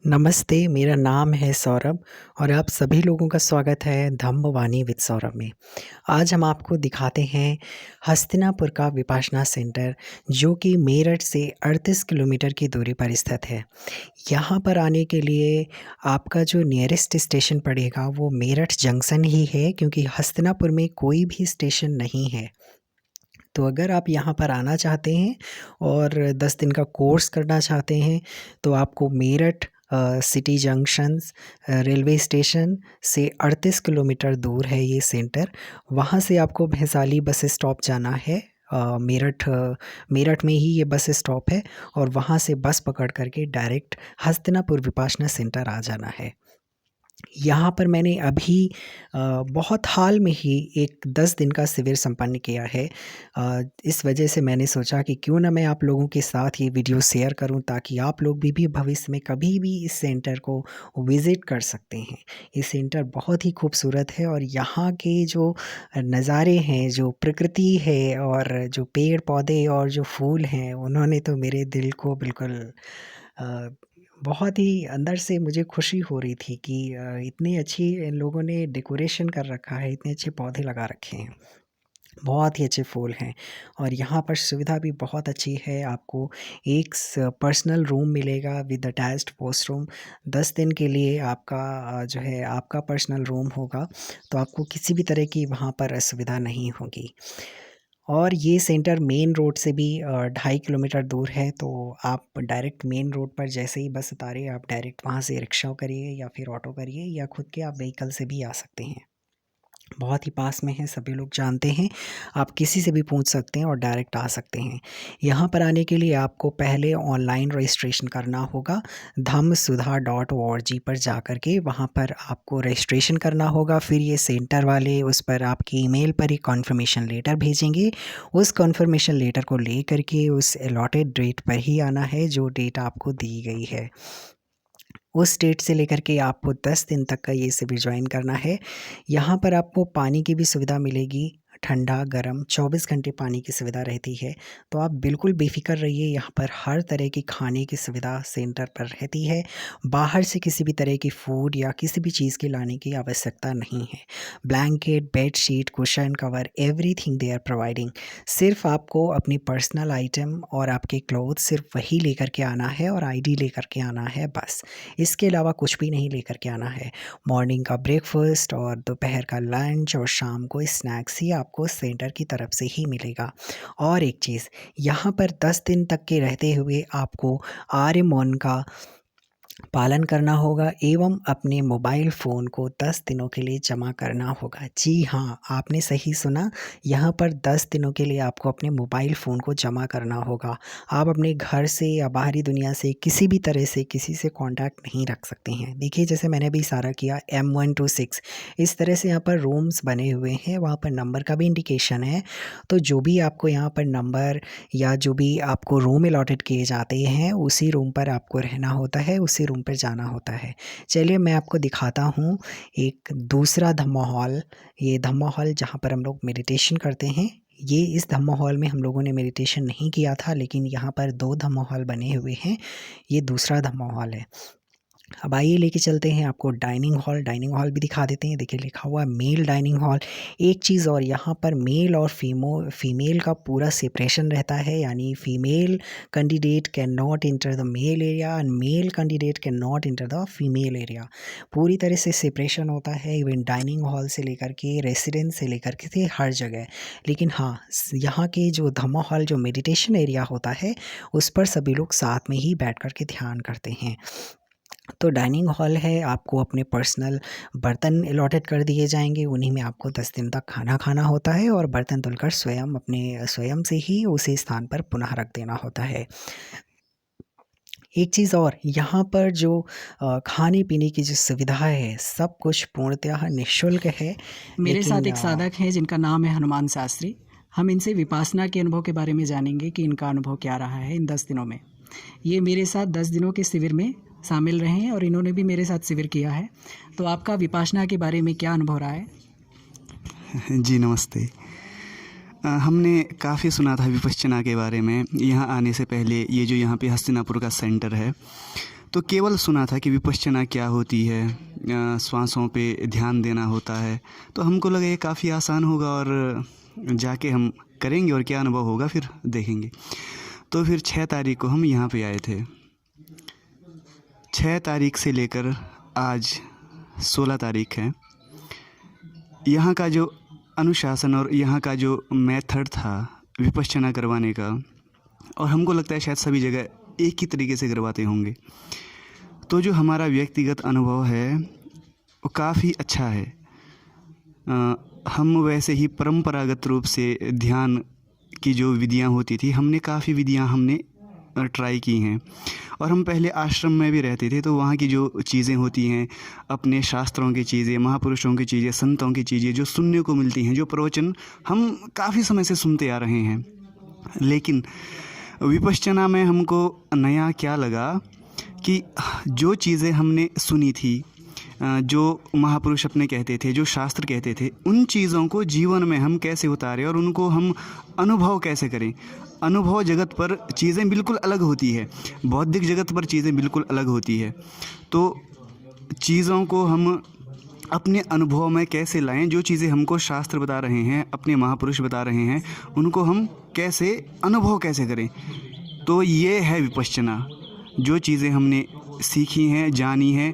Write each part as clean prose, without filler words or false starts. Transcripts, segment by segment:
नमस्ते, मेरा नाम है सौरभ और आप सभी लोगों का स्वागत है धम्मवाणी विद सौरभ में। आज हम आपको दिखाते हैं हस्तिनापुर का विपाशना सेंटर जो कि मेरठ से 38 किलोमीटर की दूरी पर स्थित है। यहाँ पर आने के लिए आपका जो नियरेस्ट स्टेशन पड़ेगा वो मेरठ जंक्शन ही है, क्योंकि हस्तिनापुर में कोई भी स्टेशन नहीं है। तो अगर आप यहाँ पर आना चाहते हैं और 10 दिन का कोर्स करना चाहते हैं तो आपको Meerut city junctions railway station से 38 किलोमीटर दूर है ये सेंटर। वहाँ से आपको भैंसाली बस स्टॉप जाना है। मेरठ में ही ये बस स्टॉप है और वहाँ से बस पकड़ करके डायरेक्ट हस्तिनापुर विपाशना सेंटर आ जाना है। यहाँ पर मैंने अभी बहुत हाल में ही एक 10 दिन का शिविर संपन्न किया है। इस वजह से मैंने सोचा कि क्यों ना मैं आप लोगों के साथ ये वीडियो शेयर करूं, ताकि आप लोग भी भविष्य में कभी भी इस सेंटर को विज़िट कर सकते हैं। ये सेंटर बहुत ही खूबसूरत है और यहाँ के जो नज़ारे हैं, जो प्रकृति है और जो पेड़ पौधे और जो फूल हैं, उन्होंने तो मेरे दिल को बिल्कुल अ, बहुत ही अंदर से मुझे खुशी हो रही थी कि इतनी अच्छी इन लोगों ने डेकोरेशन कर रखा है, इतने अच्छे पौधे लगा रखे हैं, बहुत ही अच्छे फूल हैं और यहाँ पर सुविधा भी बहुत अच्छी है। आपको एक पर्सनल रूम मिलेगा विद अटैच्ड वॉशरूम। 10 दिन के लिए आपका जो है आपका पर्सनल रूम होगा, तो आपको किसी भी तरह की वहाँ पर असुविधा नहीं होगी। और ये सेंटर मेन रोड से भी 2.5 किलोमीटर दूर है, तो आप डायरेक्ट मेन रोड पर जैसे ही बस उतारे आप डायरेक्ट वहाँ से रिक्शा करिए या फिर ऑटो करिए या खुद के आप व्हीकल से भी आ सकते हैं। बहुत ही पास में है, सभी लोग जानते हैं, आप किसी से भी पूछ सकते हैं और डायरेक्ट आ सकते हैं। यहाँ पर आने के लिए आपको पहले ऑनलाइन रजिस्ट्रेशन करना होगा। dhammsudha.org पर जा कर के वहाँ पर आपको रजिस्ट्रेशन करना होगा। फिर ये सेंटर वाले उस पर आपकी ईमेल पर एक कन्फर्मेशन लेटर भेजेंगे। उस कन्फर्मेशन लेटर को ले कर के उस अलॉटेड डेट पर ही आना है, जो डेट आपको दी गई है। उस डेट से लेकर के आपको 10 दिन तक का ये शिविर ज्वाइन करना है। यहाँ पर आपको पानी की भी सुविधा मिलेगी, ठंडा गरम 24 घंटे पानी की सुविधा रहती है। तो आप बिल्कुल बेफिक्र रहिए, यहाँ पर हर तरह की खाने की सुविधा सेंटर पर रहती है। बाहर से किसी भी तरह की फूड या किसी भी चीज़ के लाने की आवश्यकता नहीं है। Blanket, bed sheet, cushion cover, everything they are providing. सिर्फ आपको अपनी पर्सनल आइटम और आपके क्लोथ सिर्फ वही लेकर के आना है और आईडी लेकर के आना है, बस। इसके अलावा कुछ भी नहीं लेकर के आना है। मॉर्निंग का ब्रेकफास्ट और दोपहर का लंच और शाम को स्नैक्स ही आपको सेंटर की तरफ से ही मिलेगा। और एक चीज़, यहाँ पर 10 दिन तक के रहते हुए आपको आर्य मौन का पालन करना होगा एवं अपने मोबाइल फ़ोन को 10 दिनों के लिए जमा करना होगा। जी हाँ, आपने सही सुना, यहाँ पर 10 दिनों के लिए आपको अपने मोबाइल फ़ोन को जमा करना होगा। आप अपने घर से या बाहरी दुनिया से किसी भी तरह से किसी से कॉन्टैक्ट नहीं रख सकते हैं। देखिए, जैसे मैंने अभी इशारा किया M126, इस तरह से यहाँ पर रूम्स बने हुए हैं, वहाँ पर नंबर का भी इंडिकेशन है। तो जो भी आपको यहाँ पर नंबर या जो भी आपको रूम अलॉटेड किए जाते हैं, उसी रूम पर आपको रहना होता है, उसी रूम पर जाना होता है। चलिए मैं आपको दिखाता हूँ एक दूसरा धम्मा हॉल। ये धम्मा हॉल जहाँ पर हम लोग मेडिटेशन करते हैं। ये इस धम्मा हॉल में हम लोगों ने मेडिटेशन नहीं किया था, लेकिन यहाँ पर 2 धम्मा हॉल बने हुए हैं। ये दूसरा धम्मा हॉल है। अब आइए लेके चलते हैं आपको डाइनिंग हॉल भी दिखा देते हैं। देखिए, लिखा हुआ है मेल डाइनिंग हॉल। एक चीज़ और, यहाँ पर मेल और फीमेल का पूरा सेपरेशन रहता है, यानी female candidate can not enter the male area and male candidate can not enter the female area. पूरी तरह से सेपरेशन होता है, इवन डाइनिंग हॉल से लेकर के रेसिडेंस से लेकर के हर जगह। लेकिन हाँ, यहाँ के जो धम्मा हॉल जो मेडिटेशन एरिया होता है, उस पर सभी लोग साथ में ही बैठ कर के ध्यान करते हैं। तो डाइनिंग हॉल है, आपको अपने पर्सनल बर्तन अलॉटेड कर दिए जाएंगे, उन्हीं में आपको 10 दिन तक खाना खाना होता है और बर्तन धुलकर स्वयं से ही उसी स्थान पर पुनः रख देना होता है। एक चीज़ और, यहाँ पर जो खाने पीने की जो सुविधा है, सब कुछ पूर्णतः निःशुल्क है। मेरे साथ लेकिन एक साधक हैं जिनका नाम है हनुमान शास्त्री। हम इनसे विपासना के अनुभव के बारे में जानेंगे कि इनका अनुभव क्या रहा है इन 10 दिनों में। ये मेरे साथ 10 दिनों के शिविर में शामिल रहे हैं और इन्होंने भी मेरे साथ शिविर किया है। तो आपका विपासना के बारे में क्या अनुभव रहा है? जी नमस्ते। हमने काफ़ी सुना था विपश्यना के बारे में यहाँ आने से पहले। ये जो यहाँ पे हस्तिनापुर का सेंटर है, तो केवल सुना था कि विपश्यना क्या होती है, श्वासों पे ध्यान देना होता है। तो हमको लगा ये काफ़ी आसान होगा और जाके हम करेंगे और क्या अनुभव होगा फिर देखेंगे। तो फिर 6 तारीख को हम यहाँ पे आए थे। 6 तारीख से लेकर आज 16 तारीख है। यहाँ का जो अनुशासन और यहाँ का जो मेथड था विपश्यना करवाने का, और हमको लगता है शायद सभी जगह एक ही तरीके से करवाते होंगे, तो जो हमारा व्यक्तिगत अनुभव है वो काफ़ी अच्छा है। हम वैसे ही परंपरागत रूप से ध्यान की जो विधियाँ होती थी, हमने काफ़ी विधियाँ हमने ट्राई की हैं। और हम पहले आश्रम में भी रहते थे, तो वहाँ की जो चीज़ें होती हैं, अपने शास्त्रों की चीज़ें, महापुरुषों की चीज़ें, संतों की चीज़ें जो सुनने को मिलती हैं, जो प्रवचन हम काफ़ी समय से सुनते आ रहे हैं। लेकिन विपश्यना में हमको नया क्या लगा कि जो चीज़ें हमने सुनी थी, जो महापुरुष अपने कहते थे, जो शास्त्र कहते थे, उन चीज़ों को जीवन में हम कैसे उतारें और उनको हम अनुभव कैसे करें। अनुभव जगत पर चीज़ें बिल्कुल अलग होती है, बौद्धिक जगत पर चीज़ें बिल्कुल अलग होती है। तो चीज़ों को हम अपने अनुभव में कैसे लाएं, जो चीज़ें हमको शास्त्र बता रहे हैं, अपने महापुरुष बता रहे हैं, उनको हम कैसे अनुभव कैसे करें। तो ये है विपश्यना। जो चीज़ें हमने सीखी हैं, जानी हैं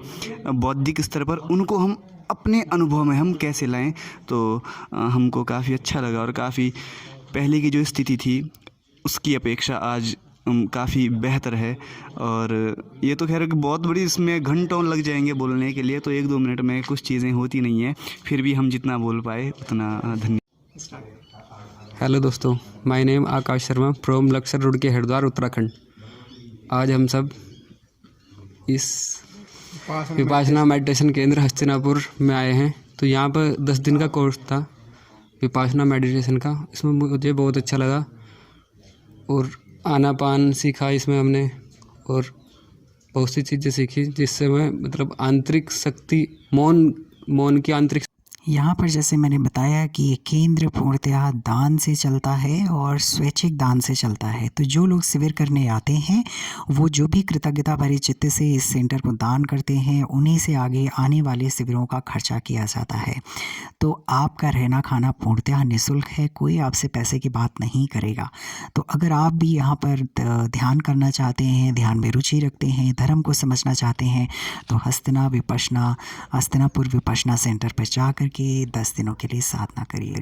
बौद्धिक स्तर पर, उनको हम अपने अनुभव में हम कैसे लाएं। तो हमको काफ़ी अच्छा लगा और काफ़ी पहले की जो स्थिति थी उसकी अपेक्षा आज काफ़ी बेहतर है। और ये तो खैर बहुत बड़ी, इसमें घंटों लग जाएंगे बोलने के लिए, तो 1-2 मिनट में कुछ चीज़ें होती नहीं है, फिर भी हम जितना बोल पाए उतना धन्यवाद। हेलो दोस्तों, my name Akash Sharma from Laksar road के हरिद्वार उत्तराखंड। आज हम सब इस विपासना मेडिटेशन केंद्र हस्तिनापुर में आए हैं। तो यहाँ पर 10 दिन का कोर्स था विपासना मेडिटेशन का। इसमें मुझे बहुत अच्छा लगा और आनापान सीखा इसमें हमने, और बहुत सी चीज़ें सीखी जिससे मैं मतलब आंतरिक शक्ति, मौन की आंतरिक। यहाँ पर जैसे मैंने बताया कि ये केंद्र पूर्णतः दान से चलता है और स्वैच्छिक दान से चलता है। तो जो लोग शिविर करने आते हैं वो जो भी कृतज्ञता भरे चित्त से इस सेंटर को दान करते हैं, उन्हीं से आगे आने वाले शिविरों का खर्चा किया जाता है। तो आपका रहना खाना पूर्णतः निःशुल्क है, कोई आपसे पैसे की बात नहीं करेगा। तो अगर आप भी यहाँ पर ध्यान करना चाहते हैं, ध्यान में रुचि रखते हैं, धर्म को समझना चाहते हैं, तो हस्तिनापुर विपश्यना सेंटर पर जा करके 10 दिनों के लिए साधना करिए।